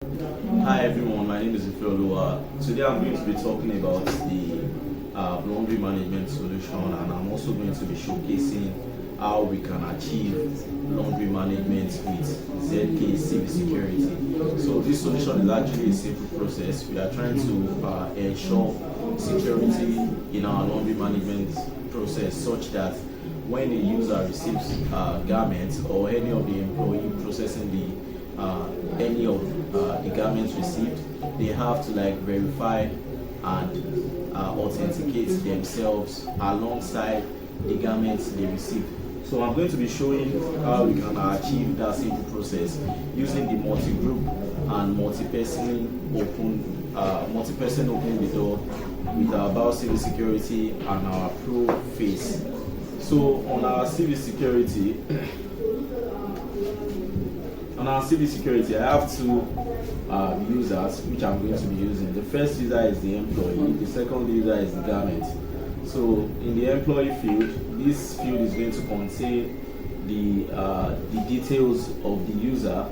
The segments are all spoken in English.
Hi everyone, my name is Effortless. Today I'm going to be talking about the laundry management solution, and I'm also going to be showcasing how we can achieve laundry management with ZKTeco Security. So this solution is actually a simple process. We are trying to ensure security in our laundry management process such that when the user receives garments or any of the employee processing any of the garments received, they have to verify and authenticate themselves alongside the garments they receive. So I'm going to be showing how we can achieve that simple process using the multi-group and multi-person open the door with our biometric security and our pro face. So on our CV security, I have two users which I'm going to be using. The first user is the employee, the second user is the garment. So in the employee field, this field is going to contain the details of the user,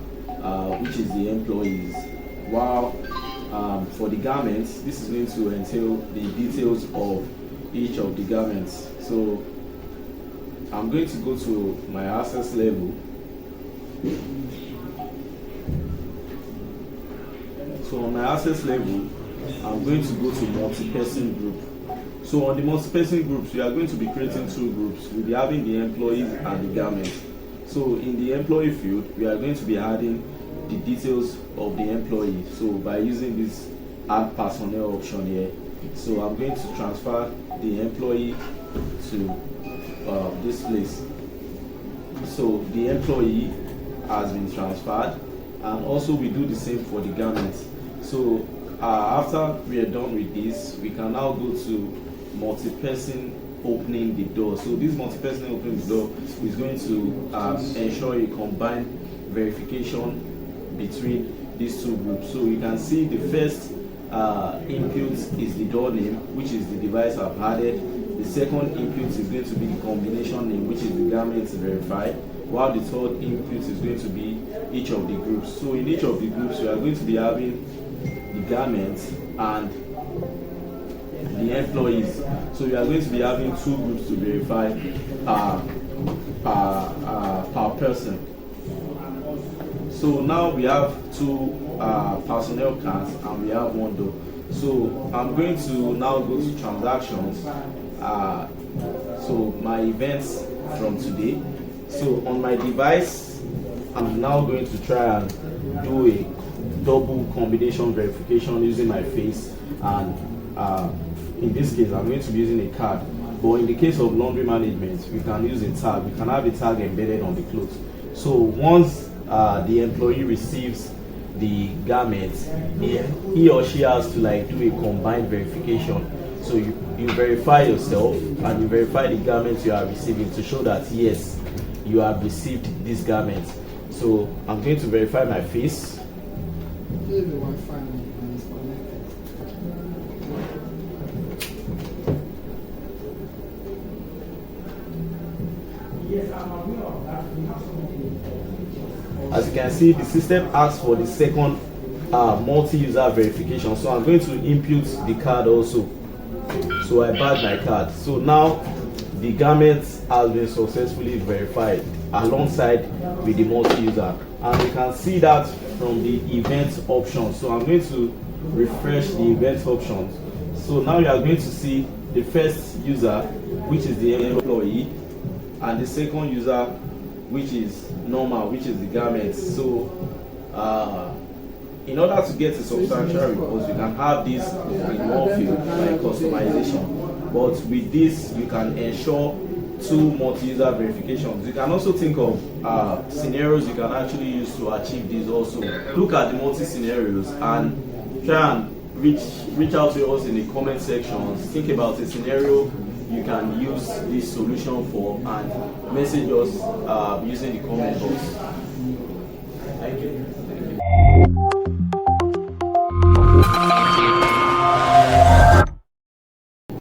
which is the employees, while for the garments, this is going to entail the details of each of the garments. So I'm going to go to my access level. So on my access level, I'm going to go to multi-person group. So on the multi-person groups, we are going to be creating two groups. We'll be having the employees and the garments. So in the employee field, we are going to be adding the details of the employee. So by using this add personnel option here, so I'm going to transfer the employee to this place. So the employee has been transferred, and also we do the same for the garments. So after we are done with this, we can now go to multi-person opening the door. So this multi-person opening the door is going to ensure a combined verification between these two groups. So you can see the first input is the door name, which is the device I've added. The second input is going to be the combination name, which is the garments verified, while the third input is going to be each of the groups. So in each of the groups, we are going to be having the garments and the employees. So we are going to be having two groups to verify per person. So now we have two personnel cards and we have one door. So I'm going to now go to transactions. So my events from today. So on my device, I'm now going to try and do a double combination verification using my face, and in this case I'm going to be using a card. But in the case of laundry management, we can use a tag. We can have a tag embedded on the clothes. So once the employee receives the garments, he or she has to do a combined verification. So you verify yourself and you verify the garments you are receiving to show that yes, you have received this garment. So I'm going to verify my face. As you can see, the system asks for the second multi-user verification. So I'm going to input the card also. So I badge my card. So now the garment has been successfully verified alongside with the multi-user, and you can see that from the event option. So I'm going to refresh the event options. So now you are going to see the first user, which is the employee, and the second user, which is normal, which is the garments. So in order to get a substantial report, you can have this in one field by customization, but with this you can ensure two multi-user verifications. You can also think of scenarios you can actually use to achieve this also. Look at the multi-scenarios and try and reach out to us in the comment sections. Think about a scenario you can use this solution for and message us using the comment box. Thank you.